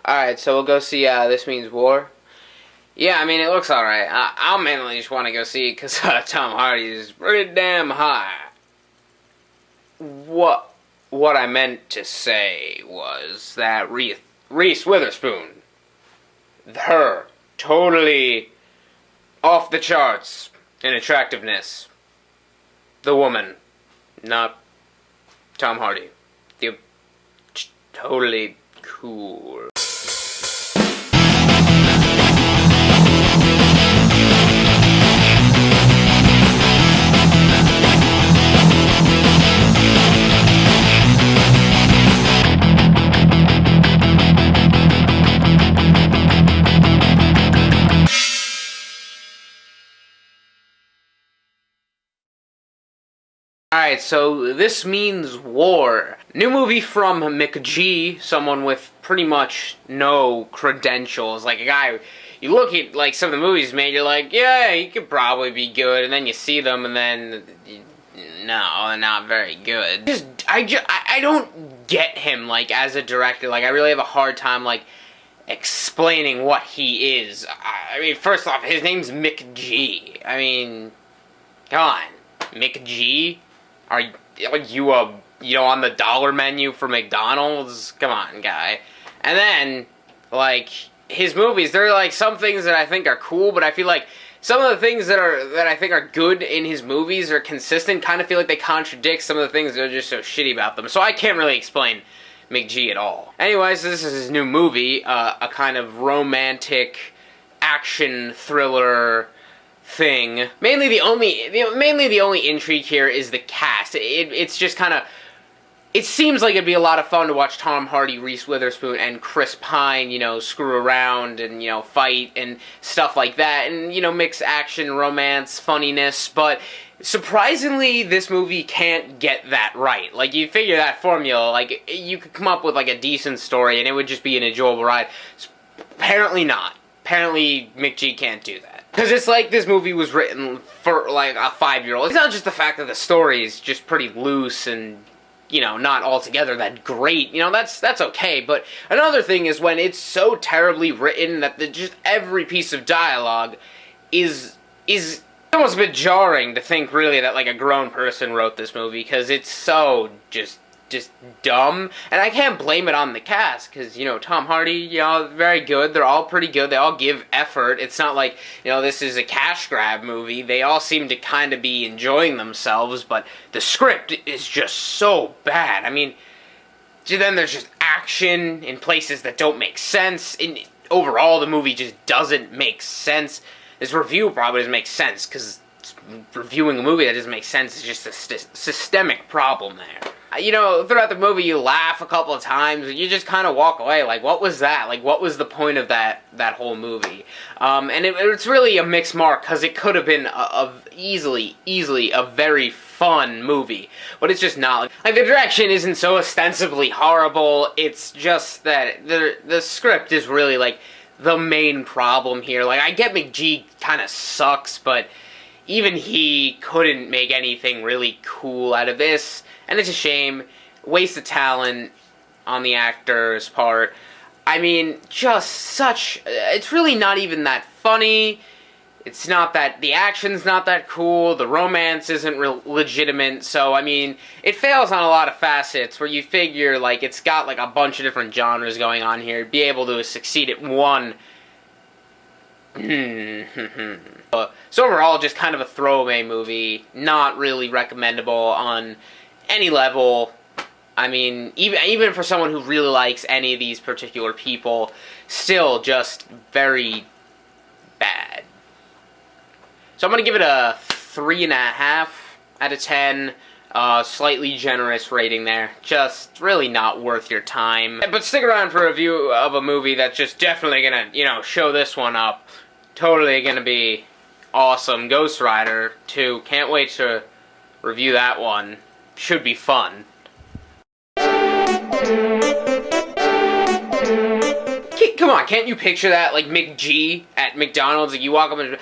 Alright, so we'll go see This Means War. Yeah, I mean, it looks alright. I'll mainly just want to go see it because Tom Hardy is pretty damn high. What I meant to say was that Reese Witherspoon, her, totally off the charts in attractiveness. The woman, not Tom Hardy. The totally cool. Alright, so This Means War. New movie from McG, someone with pretty much no credentials. Like a guy, you look at like some of the movies made, you're like, yeah, he could probably be good, and then you see them, and then, no, they're not very good. I don't get him, like, as a director. Like, I really have a hard time, like, explaining what he is. I mean, first off, his name's McG. I mean, come on, McG? Are you on the dollar menu for McDonald's? Come on, guy. And then, like, his movies, there are, like, some things that I think are cool, but I feel like some of the things that I think are good in his movies are consistent, kind of feel like they contradict some of the things that are just so shitty about them. So I can't really explain McG at all. Anyways, this is his new movie, a kind of romantic action thriller thing. Mainly the only intrigue here is the cast. It's just kind of, it seems like it'd be a lot of fun to watch Tom Hardy, Reese Witherspoon, and Chris Pine, you know, screw around and, you know, fight and stuff like that, and, you know, mix action, romance, funniness, but surprisingly, this movie can't get that right. Like, you figure that formula, like, you could come up with, like, a decent story, and it would just be an enjoyable ride. Apparently not. Apparently, McG can't do that. Because it's like this movie was written for, like, a 5-year-old. It's not just the fact that the story is just pretty loose and, you know, not altogether that great. You know, that's okay. But another thing is when it's so terribly written that just every piece of dialogue is almost a bit jarring to think, really, that, like, a grown person wrote this movie. Because it's so just dumb, and I can't blame it on the cast, because, you know, Tom Hardy, you know, very good, they're all pretty good, they all give effort, it's not like, you know, this is a cash grab movie, they all seem to kind of be enjoying themselves, but the script is just so bad. I mean, then there's just action in places that don't make sense, and overall the movie just doesn't make sense. This review probably doesn't make sense, because reviewing a movie that doesn't make sense is just a systemic problem there. You know, throughout the movie you laugh a couple of times, and you just kind of walk away, like, what was that? Like, what was the point of that whole movie? And it's really a mixed mark, because it could have been easily a very fun movie, but it's just not. Like, the direction isn't so ostensibly horrible, it's just that the script is really, like, the main problem here. Like, I get McG kind of sucks, but even he couldn't make anything really cool out of this. And it's a shame. Waste of talent on the actor's part. I mean, just such... It's really not even that funny. It's not that... The action's not that cool. The romance isn't legitimate. So, I mean, it fails on a lot of facets where you figure, like, it's got, like, a bunch of different genres going on here. Be able to succeed at one... So overall, just kind of a throwaway movie. Not really recommendable on any level. I mean, even for someone who really likes any of these particular people, still just very bad. So I'm going to give it a 3.5 out of 10. Slightly generous rating there. Just really not worth your time. But stick around for a review of a movie that's just definitely going to, you know, show this one up. Totally going to be awesome. Ghost Rider 2. Can't wait to review that one. Should be fun. Come on, can't you picture that? Like McG at McDonald's, like you walk up and...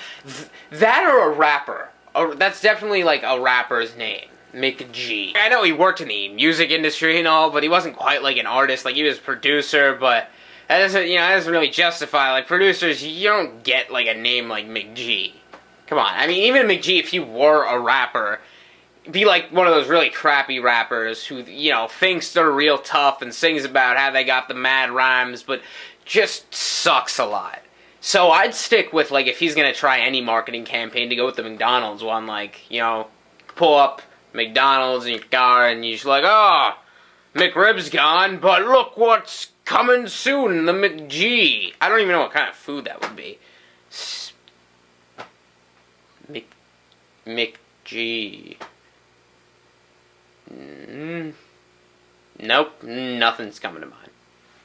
That or a rapper. That's definitely like a rapper's name. McG. I know he worked in the music industry and all, but he wasn't quite like an artist. Like, he was a producer, but That doesn't, that doesn't really justify, like, producers, you don't get, like, a name like McG. Come on. I mean, even McG, if you were a rapper, be like one of those really crappy rappers who, thinks they're real tough and sings about how they got the mad rhymes, but just sucks a lot. So I'd stick with, like, if he's going to try any marketing campaign, to go with the McDonald's one, like, pull up McDonald's in your car and you're just like, oh, McRib's gone, but look what's coming soon, the McG. I don't even know what kind of food that would be. McG. Nope, nothing's coming to mind.